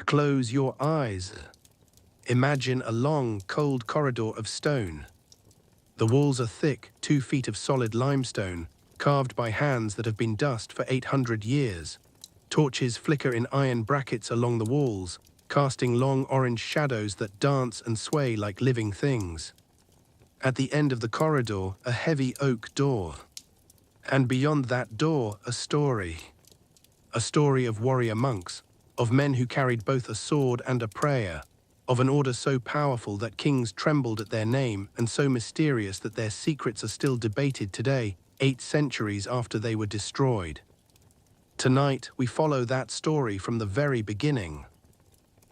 Close your eyes. Imagine a long, cold corridor of stone. The walls are thick, 2 feet of solid limestone, carved by hands that have been dust for 800 years. Torches flicker in iron brackets along the walls, casting long orange shadows that dance and sway like living things. At the end of the corridor, a heavy oak door. And beyond that door, a story. A story of warrior monks, of men who carried both a sword and a prayer, of an order so powerful that kings trembled at their name and so mysterious that their secrets are still debated today, 8 centuries after they were destroyed. Tonight, we follow that story from the very beginning.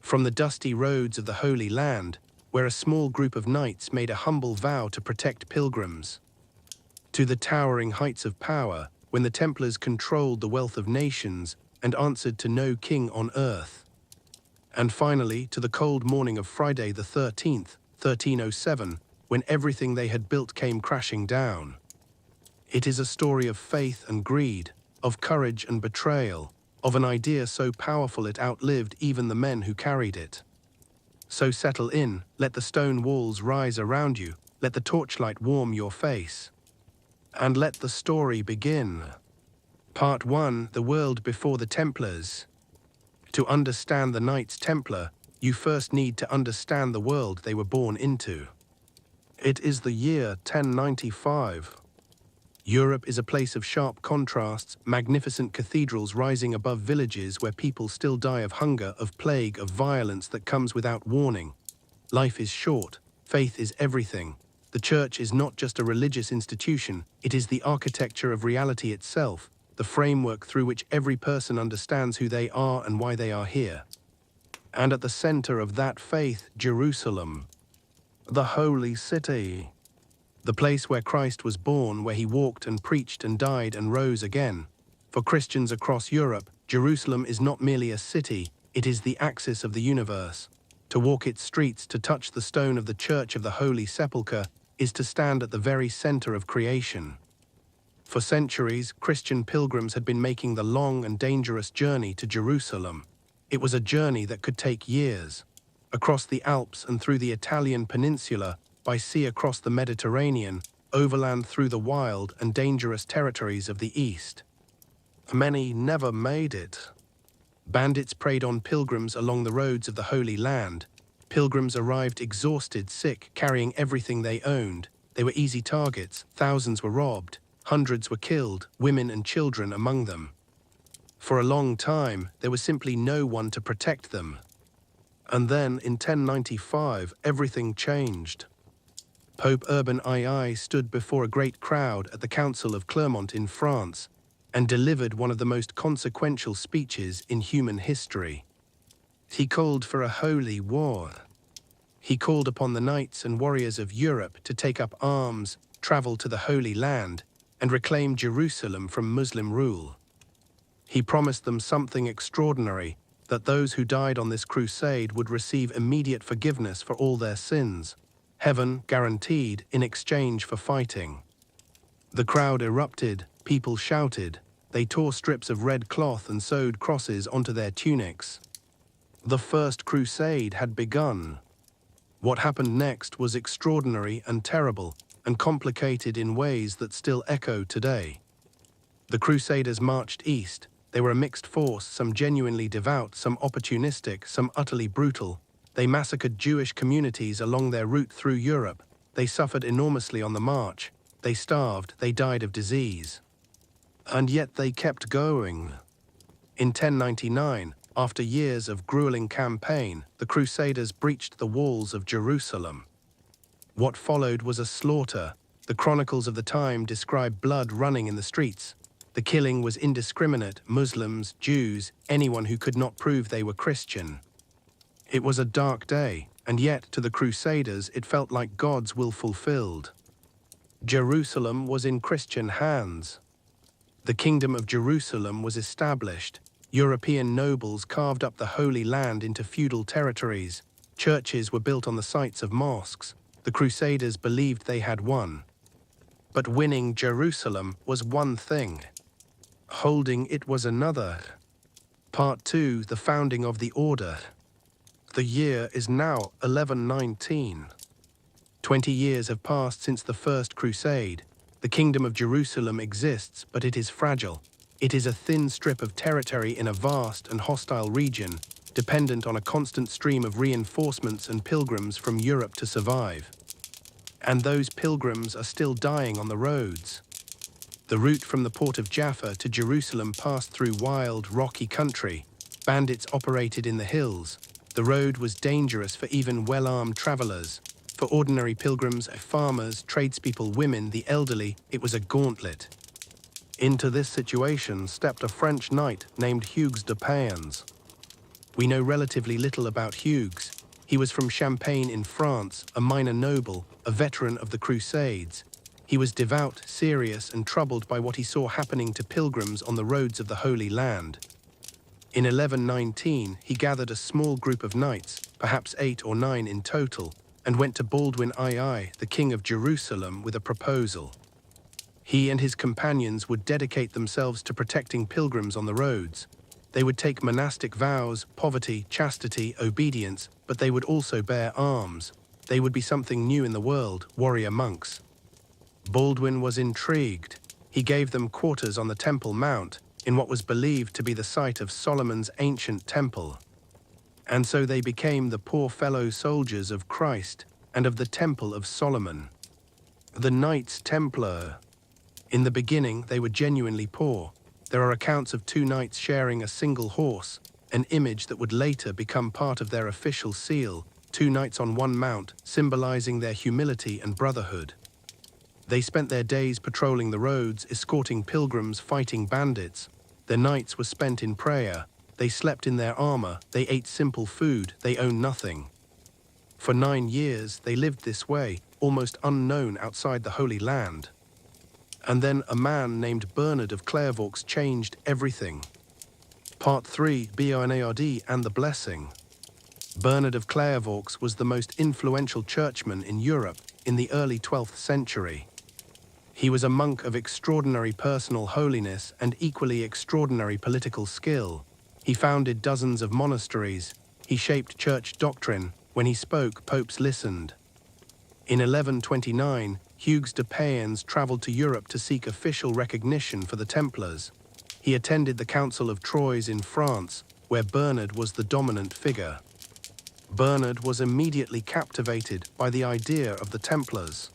From the dusty roads of the Holy Land, where a small group of knights made a humble vow to protect pilgrims, to the towering heights of power, when the Templars controlled the wealth of nations and answered to no king on earth. And finally, to the cold morning of Friday the 13th, 1307, when everything they had built came crashing down. It is a story of faith and greed, of courage and betrayal, of an idea so powerful it outlived even the men who carried it. So settle in, let the stone walls rise around you, let the torchlight warm your face. And let the story begin. Part 1, The World Before the Templars. To understand the Knights Templar, you first need to understand the world they were born into. It is the year 1095. Europe is a place of sharp contrasts, magnificent cathedrals rising above villages where people still die of hunger, of plague, of violence that comes without warning. Life is short, faith is everything. The church is not just a religious institution, it is the architecture of reality itself, the framework through which every person understands who they are and why they are here. And at the center of that faith, Jerusalem, the holy city. The place where Christ was born, where he walked and preached and died and rose again. For Christians across Europe, Jerusalem is not merely a city, it is the axis of the universe. To walk its streets, to touch the stone of the Church of the Holy Sepulchre, is to stand at the very center of creation. For centuries, Christian pilgrims had been making the long and dangerous journey to Jerusalem. It was a journey that could take years. Across the Alps and through the Italian peninsula, by sea across the Mediterranean, overland through the wild and dangerous territories of the East. Many never made it. Bandits preyed on pilgrims along the roads of the Holy Land. Pilgrims arrived exhausted, sick, carrying everything they owned. They were easy targets, thousands were robbed, hundreds were killed, women and children among them. For a long time, there was simply no one to protect them. And then, in 1095, everything changed. Pope Urban II stood before a great crowd at the Council of Clermont in France and delivered one of the most consequential speeches in human history. He called for a holy war. He called upon the knights and warriors of Europe to take up arms, travel to the Holy Land, and reclaim Jerusalem from Muslim rule. He promised them something extraordinary, that those who died on this crusade would receive immediate forgiveness for all their sins. Heaven guaranteed in exchange for fighting. The crowd erupted, people shouted, they tore strips of red cloth and sewed crosses onto their tunics. The First Crusade had begun. What happened next was extraordinary and terrible, and complicated in ways that still echo today. The Crusaders marched east. They were a mixed force, some genuinely devout, some opportunistic, some utterly brutal. They massacred Jewish communities along their route through Europe. They suffered enormously on the march. They starved, they died of disease. And yet they kept going. In 1099, after years of grueling campaign, the Crusaders breached the walls of Jerusalem. What followed was a slaughter. The chronicles of the time describe blood running in the streets. The killing was indiscriminate, Muslims, Jews, anyone who could not prove they were Christian. It was a dark day, and yet to the Crusaders it felt like God's will fulfilled. Jerusalem was in Christian hands. The Kingdom of Jerusalem was established. European nobles carved up the Holy Land into feudal territories. Churches were built on the sites of mosques. The Crusaders believed they had won. But winning Jerusalem was one thing. Holding it was another. Part 2, the founding of the order. The year is now 1119. 20 years have passed since the First Crusade. The Kingdom of Jerusalem exists, but it is fragile. It is a thin strip of territory in a vast and hostile region, dependent on a constant stream of reinforcements and pilgrims from Europe to survive. And those pilgrims are still dying on the roads. The route from the port of Jaffa to Jerusalem passed through wild, rocky country. Bandits operated in the hills. The road was dangerous for even well-armed travelers. For ordinary pilgrims, farmers, tradespeople, women, the elderly, it was a gauntlet. Into this situation stepped a French knight named Hugues de Payens. We know relatively little about Hugues. He was from Champagne in France, a minor noble, a veteran of the Crusades. He was devout, serious, and troubled by what he saw happening to pilgrims on the roads of the Holy Land. In 1119, he gathered a small group of knights, perhaps 8 or 9 in total, and went to Baldwin II, the king of Jerusalem, with a proposal. He and his companions would dedicate themselves to protecting pilgrims on the roads. They would take monastic vows, poverty, chastity, obedience, but they would also bear arms. They would be something new in the world, warrior monks. Baldwin was intrigued. He gave them quarters on the Temple Mount, in what was believed to be the site of Solomon's ancient temple. And so they became the poor fellow soldiers of Christ and of the Temple of Solomon. The Knights Templar. In the beginning, they were genuinely poor. There are accounts of 2 knights sharing a single horse, an image that would later become part of their official seal, 2 knights on one mount, symbolizing their humility and brotherhood. They spent their days patrolling the roads, escorting pilgrims, fighting bandits. Their nights were spent in prayer. They slept in their armor. They ate simple food. They owned nothing. For 9 years, they lived this way, almost unknown outside the Holy Land. And then a man named Bernard of Clairvaux changed everything. Part 3, Bernard and the Blessing. Bernard of Clairvaux was the most influential churchman in Europe in the early 12th century. He was a monk of extraordinary personal holiness and equally extraordinary political skill. He founded dozens of monasteries. He shaped church doctrine. When he spoke, popes listened. In 1129, Hugues de Payens traveled to Europe to seek official recognition for the Templars. He attended the Council of Troyes in France, where Bernard was the dominant figure. Bernard was immediately captivated by the idea of the Templars.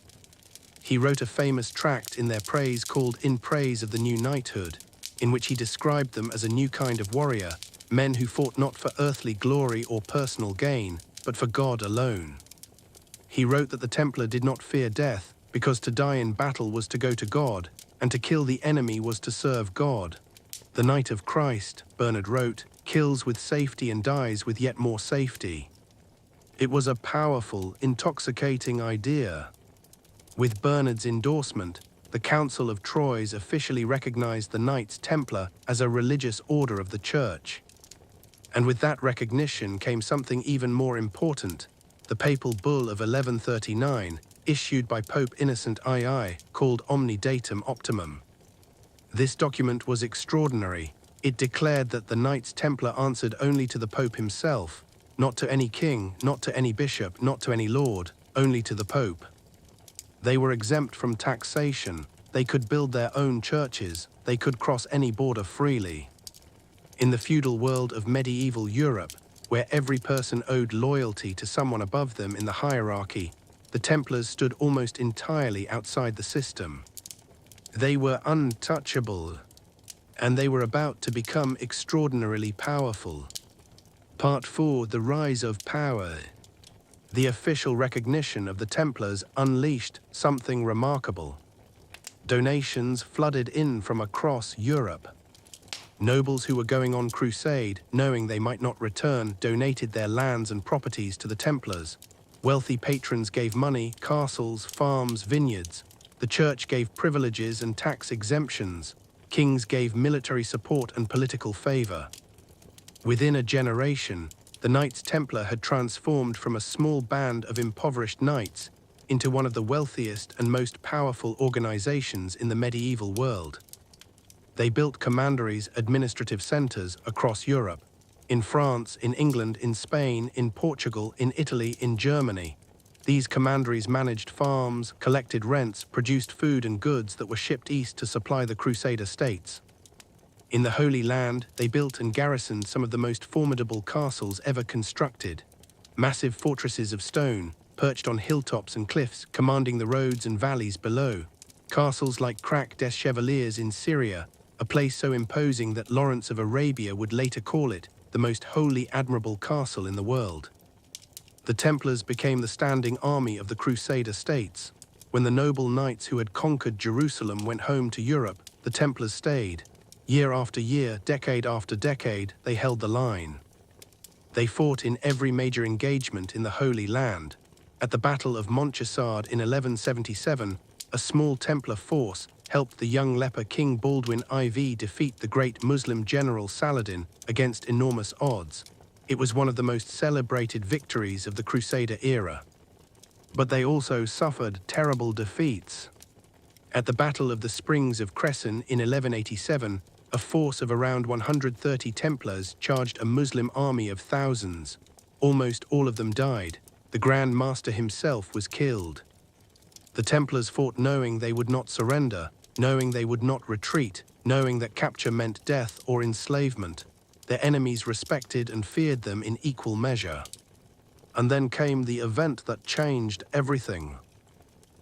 He wrote a famous tract in their praise called In Praise of the New Knighthood, in which he described them as a new kind of warrior, men who fought not for earthly glory or personal gain, but for God alone. He wrote that the Templar did not fear death, because to die in battle was to go to God, and to kill the enemy was to serve God. The Knight of Christ, Bernard wrote, kills with safety and dies with yet more safety. It was a powerful, intoxicating idea. With Bernard's endorsement, the Council of Troyes officially recognized the Knights Templar as a religious order of the Church. And with that recognition came something even more important, the papal bull of 1139, issued by Pope Innocent II, called Omni Datum Optimum. This document was extraordinary. It declared that the Knights Templar answered only to the Pope himself, not to any king, not to any bishop, not to any lord, only to the Pope. They were exempt from taxation. They could build their own churches. They could cross any border freely. In the feudal world of medieval Europe, where every person owed loyalty to someone above them in the hierarchy, the Templars stood almost entirely outside the system. They were untouchable, and they were about to become extraordinarily powerful. Part 4, The Rise of Power. The official recognition of the Templars unleashed something remarkable. Donations flooded in from across Europe. Nobles who were going on crusade, knowing they might not return, donated their lands and properties to the Templars. Wealthy patrons gave money, castles, farms, vineyards. The church gave privileges and tax exemptions. Kings gave military support and political favor. Within a generation, the Knights Templar had transformed from a small band of impoverished knights into one of the wealthiest and most powerful organizations in the medieval world. They built commanderies, administrative centers across Europe. In France, in England, in Spain, in Portugal, in Italy, in Germany. These commanderies managed farms, collected rents, produced food and goods that were shipped east to supply the Crusader states. In the Holy Land, they built and garrisoned some of the most formidable castles ever constructed. Massive fortresses of stone, perched on hilltops and cliffs, commanding the roads and valleys below. Castles like Krak des Chevaliers in Syria, a place so imposing that Lawrence of Arabia would later call it the most wholly admirable castle in the world. The Templars became the standing army of the Crusader states. When the noble knights who had conquered Jerusalem went home to Europe, the Templars stayed. Year after year, decade after decade, they held the line. They fought in every major engagement in the Holy Land. At the Battle of Montchaussade in 1177, a small Templar force helped the young leper King Baldwin IV defeat the great Muslim general Saladin against enormous odds. It was one of the most celebrated victories of the Crusader era. But they also suffered terrible defeats. At the Battle of the Springs of Cresson in 1187, a force of around 130 Templars charged a Muslim army of thousands. Almost all of them died. The Grand Master himself was killed. The Templars fought knowing they would not surrender, knowing they would not retreat, knowing that capture meant death or enslavement. Their enemies respected and feared them in equal measure. And then came the event that changed everything.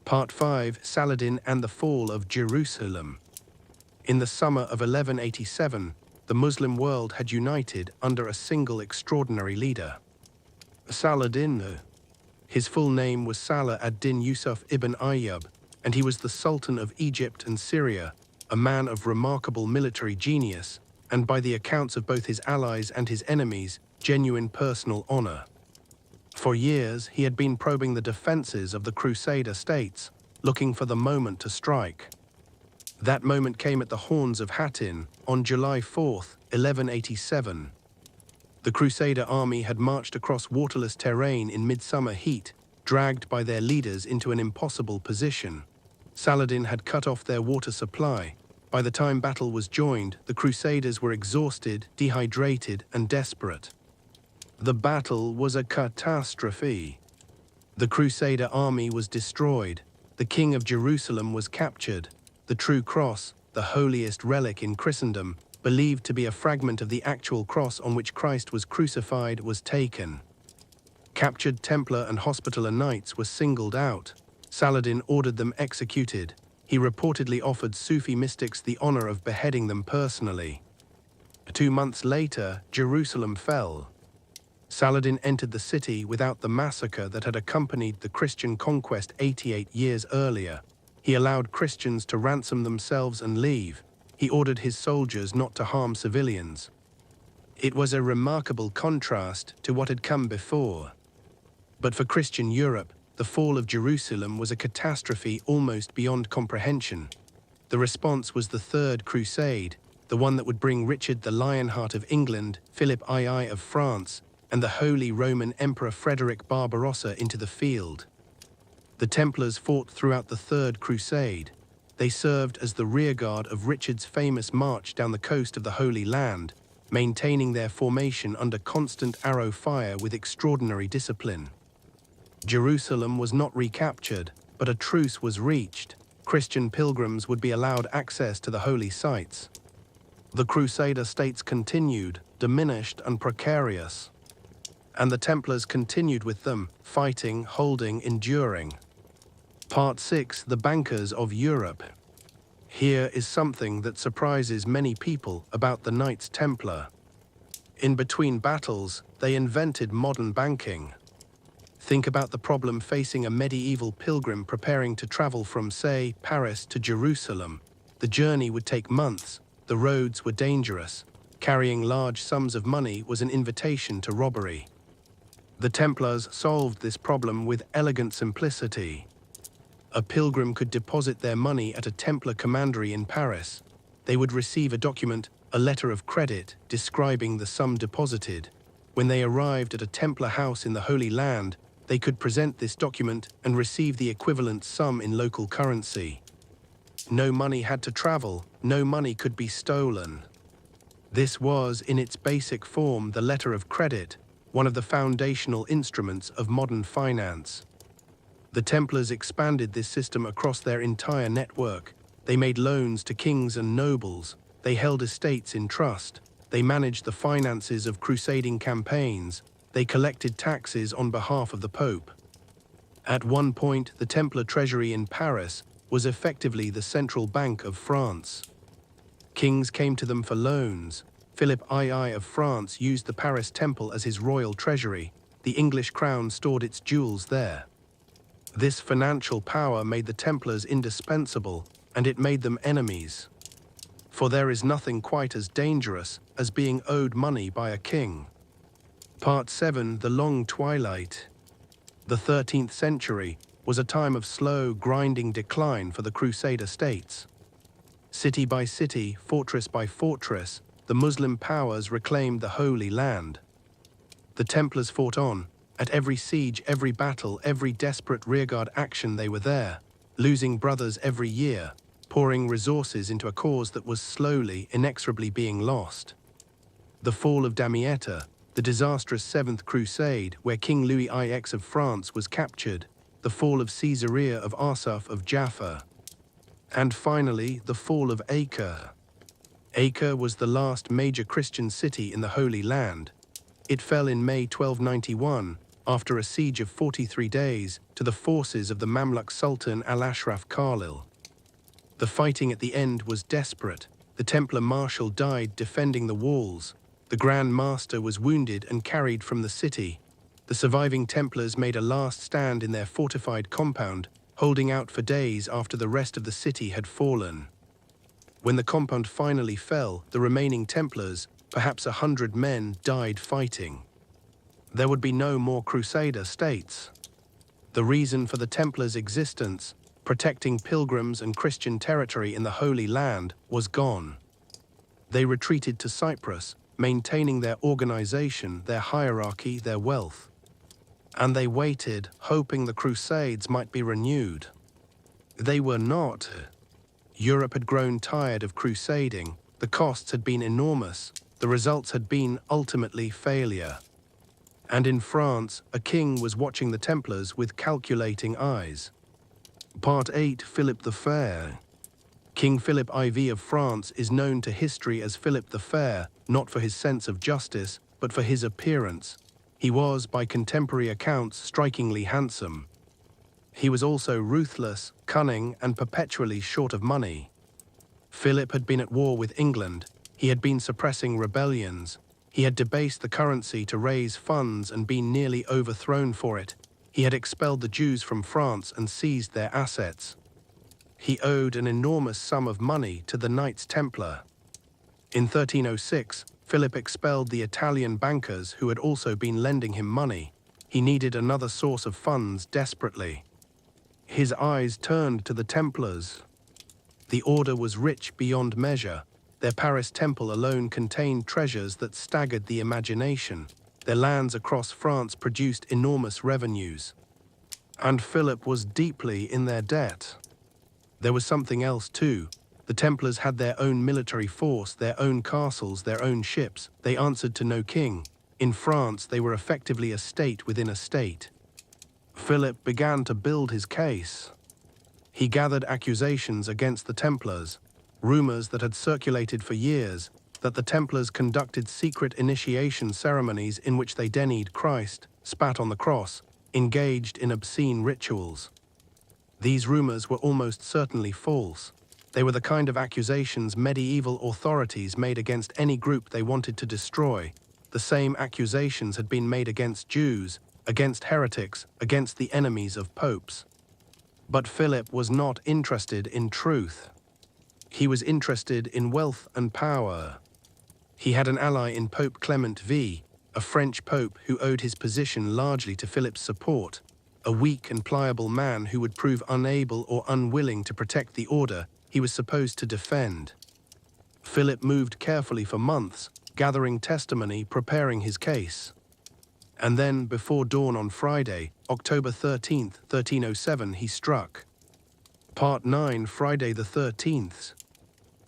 Part 5: Saladin and the Fall of Jerusalem. In the summer of 1187, the Muslim world had united under a single extraordinary leader. Saladin. His full name was Salah ad-Din Yusuf ibn Ayyub, and he was the Sultan of Egypt and Syria, a man of remarkable military genius, and by the accounts of both his allies and his enemies, genuine personal honor. For years, he had been probing the defenses of the Crusader states, looking for the moment to strike. That moment came at the Horns of Hattin on July 4, 1187. The Crusader army had marched across waterless terrain in midsummer heat, dragged by their leaders into an impossible position. Saladin had cut off their water supply. By the time battle was joined, the Crusaders were exhausted, dehydrated, and desperate. The battle was a catastrophe. The Crusader army was destroyed. The King of Jerusalem was captured. The true cross, the holiest relic in Christendom, believed to be a fragment of the actual cross on which Christ was crucified, was taken. Captured Templar and Hospitaller knights were singled out. Saladin ordered them executed. He reportedly offered Sufi mystics the honor of beheading them personally. 2 months later, Jerusalem fell. Saladin entered the city without the massacre that had accompanied the Christian conquest 88 years earlier. He allowed Christians to ransom themselves and leave. He ordered his soldiers not to harm civilians. It was a remarkable contrast to what had come before. But for Christian Europe, the fall of Jerusalem was a catastrophe almost beyond comprehension. The response was the Third Crusade, the one that would bring Richard the Lionheart of England, Philip II of France, and the Holy Roman Emperor Frederick Barbarossa into the field. The Templars fought throughout the Third Crusade. They served as the rearguard of Richard's famous march down the coast of the Holy Land, maintaining their formation under constant arrow fire with extraordinary discipline. Jerusalem was not recaptured, but a truce was reached. Christian pilgrims would be allowed access to the holy sites. The Crusader states continued, diminished and precarious. And the Templars continued with them, fighting, holding, enduring. Part 6: The Bankers of Europe. Here is something that surprises many people about the Knights Templar. In between battles, they invented modern banking. Think about the problem facing a medieval pilgrim preparing to travel from, say, Paris to Jerusalem. The journey would take months, the roads were dangerous. Carrying large sums of money was an invitation to robbery. The Templars solved this problem with elegant simplicity. A pilgrim could deposit their money at a Templar commandery in Paris. They would receive a document, a letter of credit, describing the sum deposited. When they arrived at a Templar house in the Holy Land, they could present this document and receive the equivalent sum in local currency. No money had to travel, no money could be stolen. This was, in its basic form, the letter of credit, one of the foundational instruments of modern finance. The Templars expanded this system across their entire network. They made loans to kings and nobles. They held estates in trust. They managed the finances of crusading campaigns. They collected taxes on behalf of the Pope. At one point, the Templar treasury in Paris was effectively the central bank of France. Kings came to them for loans. Philip II of France used the Paris Temple as his royal treasury. The English crown stored its jewels there. This financial power made the Templars indispensable, and it made them enemies. For there is nothing quite as dangerous as being owed money by a king. Part 7. The Long Twilight. The 13th century was a time of slow, grinding decline for the Crusader states. City by city, fortress by fortress, the Muslim powers reclaimed the Holy Land. The Templars fought on. At every siege, every battle, every desperate rearguard action they were there, losing brothers every year, pouring resources into a cause that was slowly, inexorably being lost. The fall of Damietta, the disastrous Seventh Crusade, where King Louis IX of France was captured, the fall of Caesarea of Arsuf of Jaffa, and finally the fall of Acre. Acre was the last major Christian city in the Holy Land. It fell in May 1291, after a siege of 43 days, to the forces of the Mamluk Sultan Al-Ashraf Khalil. The fighting at the end was desperate. The Templar marshal died defending the walls. The Grand Master was wounded and carried from the city. The surviving Templars made a last stand in their fortified compound, holding out for days after the rest of the city had fallen. When the compound finally fell, the remaining Templars, perhaps 100 men, died fighting. There would be no more Crusader states. The reason for the Templars' existence, protecting pilgrims and Christian territory in the Holy Land, was gone. They retreated to Cyprus, maintaining their organization, their hierarchy, their wealth. And they waited, hoping the Crusades might be renewed. They were not. Europe had grown tired of crusading. The costs had been enormous. The results had been, ultimately, failure. And in France, a king was watching the Templars with calculating eyes. Part 8. Philip the Fair. King Philip IV of France is known to history as Philip the Fair, not for his sense of justice, but for his appearance. He was, by contemporary accounts, strikingly handsome. He was also ruthless, cunning, and perpetually short of money. Philip had been at war with England. He had been suppressing rebellions. He had debased the currency to raise funds and been nearly overthrown for it. He had expelled the Jews from France and seized their assets. He owed an enormous sum of money to the Knights Templar. In 1306, Philip expelled the Italian bankers who had also been lending him money. He needed another source of funds desperately. His eyes turned to the Templars. The order was rich beyond measure. Their Paris temple alone contained treasures that staggered the imagination. Their lands across France produced enormous revenues. And Philip was deeply in their debt. There was something else too. The Templars had their own military force, their own castles, their own ships. They answered to no king. In France, they were effectively a state within a state. Philip began to build his case. He gathered accusations against the Templars, rumors that had circulated for years, that the Templars conducted secret initiation ceremonies in which they denied Christ, spat on the cross, engaged in obscene rituals. These rumors were almost certainly false. They were the kind of accusations medieval authorities made against any group they wanted to destroy. The same accusations had been made against Jews, against heretics, against the enemies of popes. But Philip was not interested in truth. He was interested in wealth and power. He had an ally in Pope Clement V, a French pope who owed his position largely to Philip's support, a weak and pliable man who would prove unable or unwilling to protect the order he was supposed to defend. Philip moved carefully for months, gathering testimony, preparing his case. And then, before dawn on Friday, October 13th, 1307, he struck. Part 9. Friday the 13th.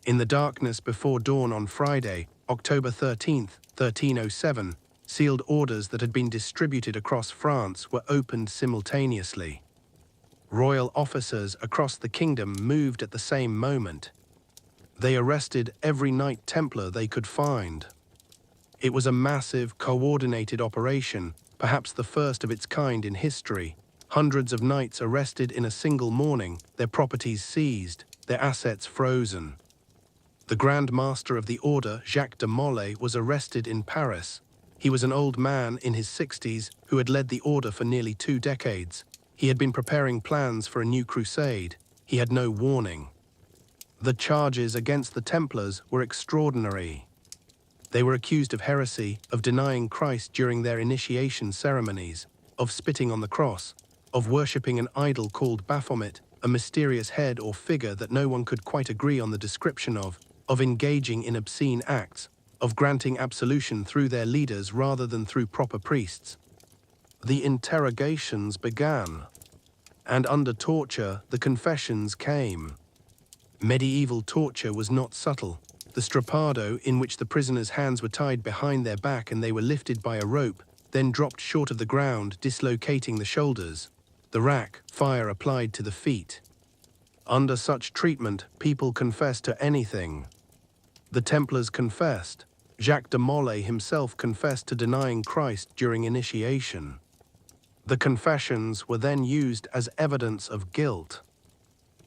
In the darkness before dawn on Friday, October 13, 1307, sealed orders that had been distributed across France were opened simultaneously. Royal officers across the kingdom moved at the same moment. They arrested every Knight Templar they could find. It was a massive, coordinated operation, perhaps the first of its kind in history. Hundreds of knights arrested in a single morning, their properties seized, their assets frozen. The Grand Master of the Order, Jacques de Molay, was arrested in Paris. He was an old man in his 60s who had led the order for nearly 2 decades. He had been preparing plans for a new crusade. He had no warning. The charges against the Templars were extraordinary. They were accused of heresy, of denying Christ during their initiation ceremonies, of spitting on the cross, of worshipping an idol called Baphomet, a mysterious head or figure that no one could quite agree on the description of engaging in obscene acts, of granting absolution through their leaders rather than through proper priests. The interrogations began, and under torture, the confessions came. Medieval torture was not subtle. The strappado, in which the prisoners' hands were tied behind their back and they were lifted by a rope, then dropped short of the ground, dislocating the shoulders. The rack, fire applied to the feet. Under such treatment, people confessed to anything. The Templars confessed. Jacques de Molay himself confessed to denying Christ during initiation. The confessions were then used as evidence of guilt.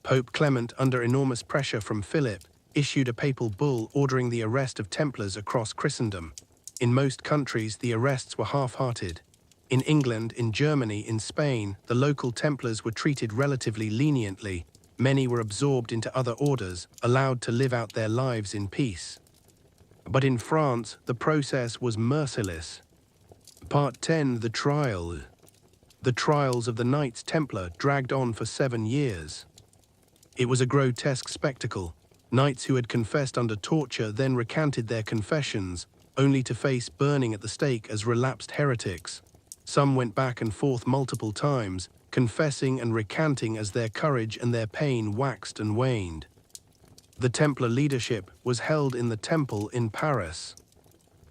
Pope Clement, under enormous pressure from Philip, issued a papal bull ordering the arrest of Templars across Christendom. In most countries, the arrests were half-hearted. In England, in Germany, in Spain, the local Templars were treated relatively leniently. Many were absorbed into other orders, allowed to live out their lives in peace. But in France, the process was merciless. Part 10, the trial. The trials of the Knights Templar dragged on for 7 years. It was a grotesque spectacle. Knights who had confessed under torture then recanted their confessions, only to face burning at the stake as relapsed heretics. Some went back and forth multiple times, confessing and recanting as their courage and their pain waxed and waned. The Templar leadership was held in the temple in Paris.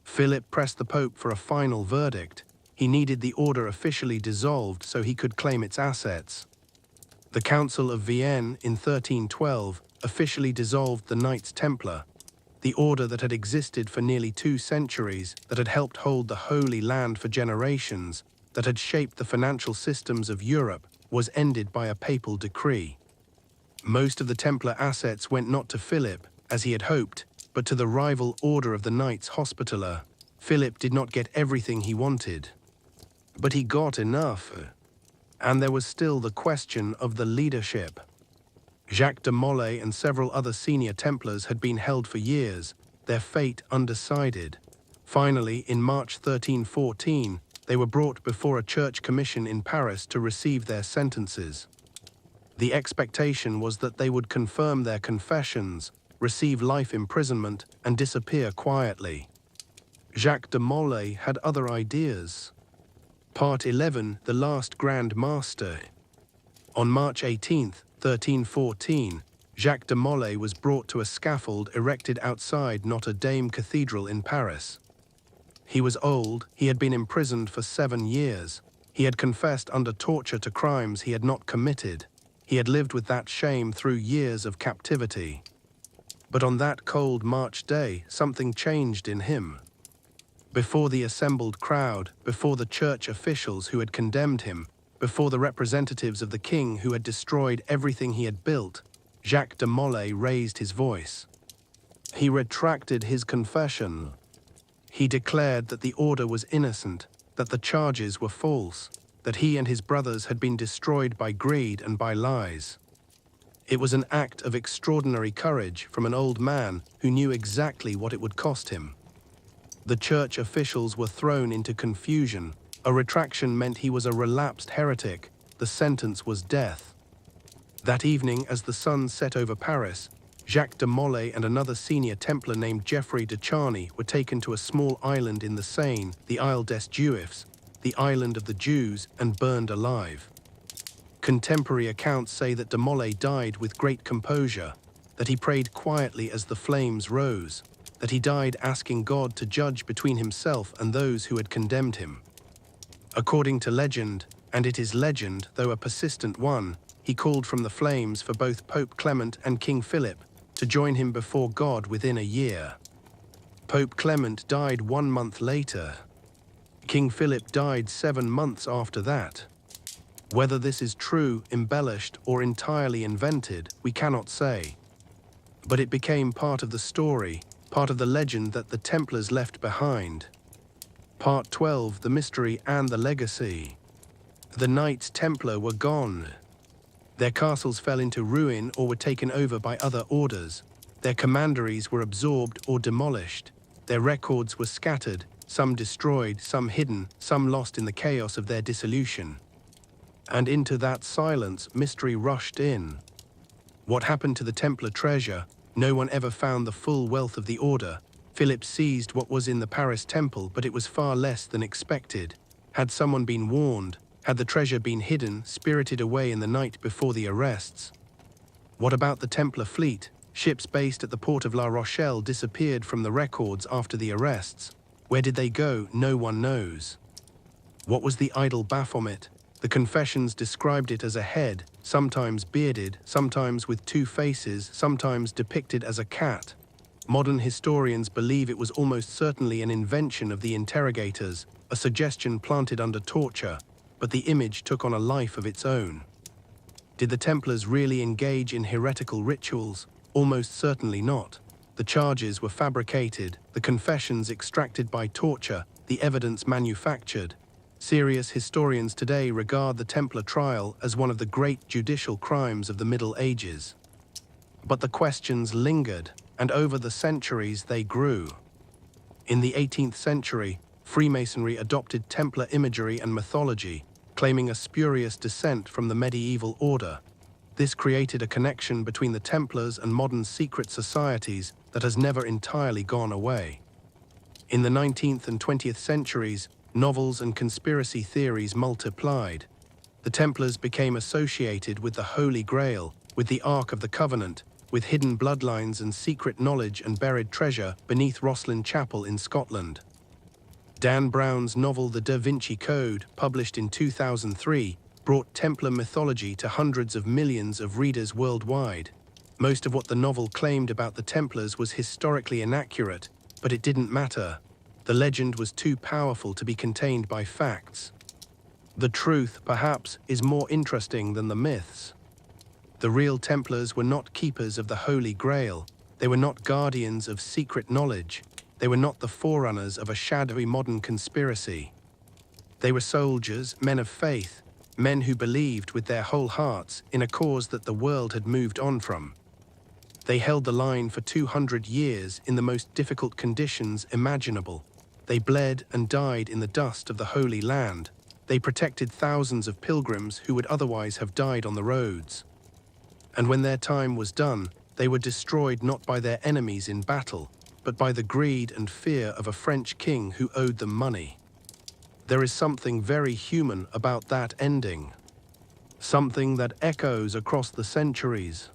Philip pressed the Pope for a final verdict. He needed the order officially dissolved so he could claim its assets. The Council of Vienne in 1312 officially dissolved the Knights Templar. The order that had existed for nearly 2 centuries, that had helped hold the Holy Land for generations, that had shaped the financial systems of Europe, was ended by a papal decree. Most of the Templar assets went not to Philip, as he had hoped, but to the rival Order of the Knights Hospitaller. Philip did not get everything he wanted. But he got enough. And there was still the question of the leadership. Jacques de Molay and several other senior Templars had been held for years, their fate undecided. Finally, in March 1314, they were brought before a church commission in Paris to receive their sentences. The expectation was that they would confirm their confessions, receive life imprisonment, and disappear quietly. Jacques de Molay had other ideas. Part 11, the Last Grand Master. On March 18, 1314, Jacques de Molay was brought to a scaffold erected outside Notre Dame Cathedral in Paris. He was old, he had been imprisoned for 7 years. He had confessed under torture to crimes he had not committed. He had lived with that shame through years of captivity. But on that cold March day, something changed in him. Before the assembled crowd, before the church officials who had condemned him, before the representatives of the king who had destroyed everything he had built, Jacques de Molay raised his voice. He retracted his confession. He declared that the order was innocent, that the charges were false, that he and his brothers had been destroyed by greed and by lies. It was an act of extraordinary courage from an old man who knew exactly what it would cost him. The church officials were thrown into confusion. A retraction meant he was a relapsed heretic. The sentence was death. That evening, as the sun set over Paris, Jacques de Molay and another senior Templar named Geoffrey de Charny were taken to a small island in the Seine, the Isle des Juifs, the island of the Jews, and burned alive. Contemporary accounts say that de Molay died with great composure, that he prayed quietly as the flames rose. that he died asking God to judge between himself and those who had condemned him. According to legend, and it is legend, though a persistent one, he called from the flames for both Pope Clement and King Philip to join him before God within a year. Pope Clement died 1 month later. King Philip died 7 months after that. Whether this is true, embellished, or entirely invented, we cannot say. But it became part of the story, part of the legend that the Templars left behind. Part 12, the mystery and the legacy. The Knights Templar were gone. Their castles fell into ruin or were taken over by other orders. Their commanderies were absorbed or demolished. Their records were scattered, some destroyed, some hidden, some lost in the chaos of their dissolution. And into that silence, mystery rushed in. What happened to the Templar treasure? No one ever found the full wealth of the order. Philip seized what was in the Paris temple, but it was far less than expected. Had someone been warned? Had the treasure been hidden, spirited away in the night before the arrests? What about the Templar fleet? Ships based at the port of La Rochelle disappeared from the records after the arrests. Where did they go? No one knows. What was the idol Baphomet? The confessions described it as a head, sometimes bearded, sometimes with 2 faces, sometimes depicted as a cat. Modern historians believe it was almost certainly an invention of the interrogators, a suggestion planted under torture, but the image took on a life of its own. Did the Templars really engage in heretical rituals? Almost certainly not. The charges were fabricated, the confessions extracted by torture, the evidence manufactured. Serious historians today regard the Templar trial as one of the great judicial crimes of the Middle Ages. But the questions lingered, and over the centuries they grew. In the 18th century, Freemasonry adopted Templar imagery and mythology, claiming a spurious descent from the medieval order. This created a connection between the Templars and modern secret societies that has never entirely gone away. In the 19th and 20th centuries, novels and conspiracy theories multiplied. The Templars became associated with the Holy Grail, with the Ark of the Covenant, with hidden bloodlines and secret knowledge and buried treasure beneath Rosslyn Chapel in Scotland. Dan Brown's novel The Da Vinci Code, published in 2003, brought Templar mythology to hundreds of millions of readers worldwide. Most of what the novel claimed about the Templars was historically inaccurate, but it didn't matter. The legend was too powerful to be contained by facts. The truth, perhaps, is more interesting than the myths. The real Templars were not keepers of the Holy Grail. They were not guardians of secret knowledge. They were not the forerunners of a shadowy modern conspiracy. They were soldiers, men of faith, men who believed with their whole hearts in a cause that the world had moved on from. They held the line for 200 years in the most difficult conditions imaginable. They bled and died in the dust of the Holy Land. They protected thousands of pilgrims who would otherwise have died on the roads. And when their time was done, they were destroyed not by their enemies in battle, but by the greed and fear of a French king who owed them money. There is something very human about that ending. Something that echoes across the centuries.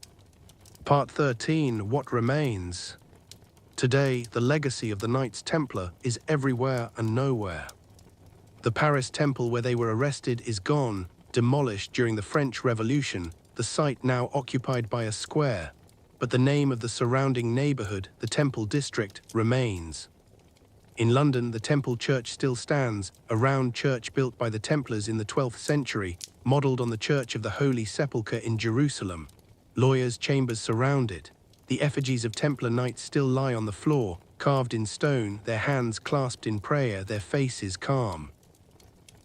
Part 13, What Remains? Today, the legacy of the Knights Templar is everywhere and nowhere. The Paris temple where they were arrested is gone, demolished during the French Revolution, the site now occupied by a square. But the name of the surrounding neighborhood, the Temple District, remains. In London, the Temple Church still stands, a round church built by the Templars in the 12th century, modeled on the Church of the Holy Sepulchre in Jerusalem. Lawyers' chambers surround it. The effigies of Templar knights still lie on the floor, carved in stone, their hands clasped in prayer, their faces calm.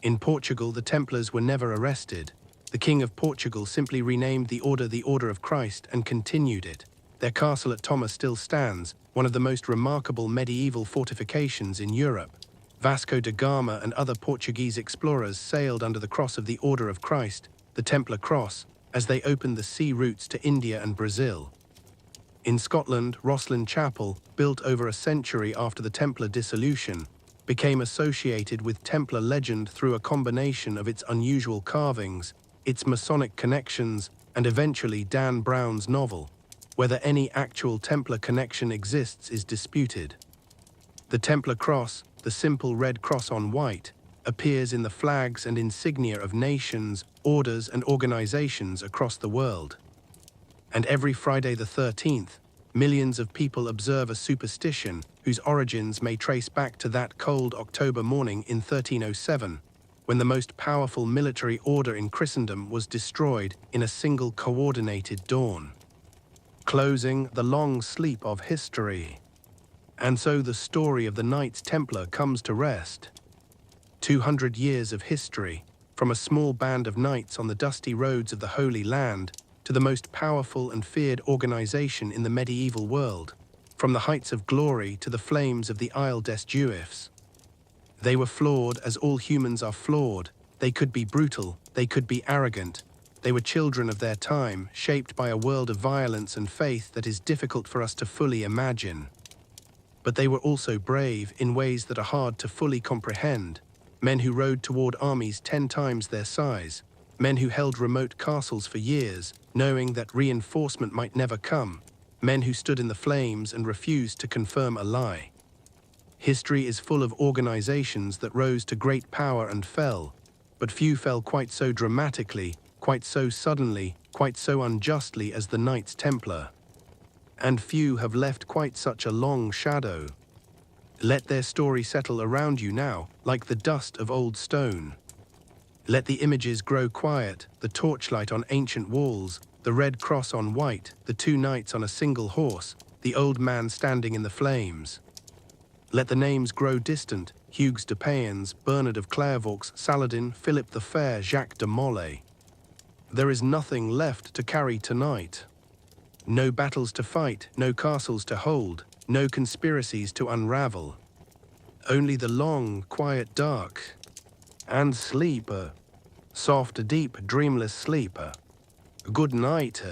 In Portugal, the Templars were never arrested. The King of Portugal simply renamed the Order of Christ and continued it. Their castle at Thomas still stands, one of the most remarkable medieval fortifications in Europe. Vasco da Gama and other Portuguese explorers sailed under the cross of the Order of Christ, the Templar Cross, as they opened the sea routes to India and Brazil. In Scotland, Rosslyn Chapel, built over a century after the Templar dissolution, became associated with Templar legend through a combination of its unusual carvings, its Masonic connections, and eventually Dan Brown's novel. Whether any actual Templar connection exists is disputed. The Templar cross, the simple red cross on white, appears in the flags and insignia of nations, orders, and organizations across the world. And every Friday the 13th, millions of people observe a superstition whose origins may trace back to that cold October morning in 1307, when the most powerful military order in Christendom was destroyed in a single coordinated dawn, closing the long sleep of history. And so the story of the Knights Templar comes to rest. 200 years of history, from a small band of knights on the dusty roads of the Holy Land to the most powerful and feared organization in the medieval world, from the heights of glory to the flames of the Isle des Juifs. They were flawed as all humans are flawed. They could be brutal, they could be arrogant. They were children of their time, shaped by a world of violence and faith that is difficult for us to fully imagine. But they were also brave in ways that are hard to fully comprehend. Men who rode toward armies 10 times their size. Men who held remote castles for years, knowing that reinforcement might never come. Men who stood in the flames and refused to confirm a lie. History is full of organizations that rose to great power and fell, but few fell quite so dramatically, quite so suddenly, quite so unjustly as the Knights Templar. And few have left quite such a long shadow. Let their story settle around you now, like the dust of old stone. Let the images grow quiet, the torchlight on ancient walls, the red cross on white, the 2 knights on a single horse, the old man standing in the flames. Let the names grow distant, Hugues de Payens, Bernard of Clairvaux, Saladin, Philip the Fair, Jacques de Molay. There is nothing left to carry tonight. No battles to fight, no castles to hold, no conspiracies to unravel. Only the long, quiet dark. And sleep, soft, deep, dreamless sleep. Good night.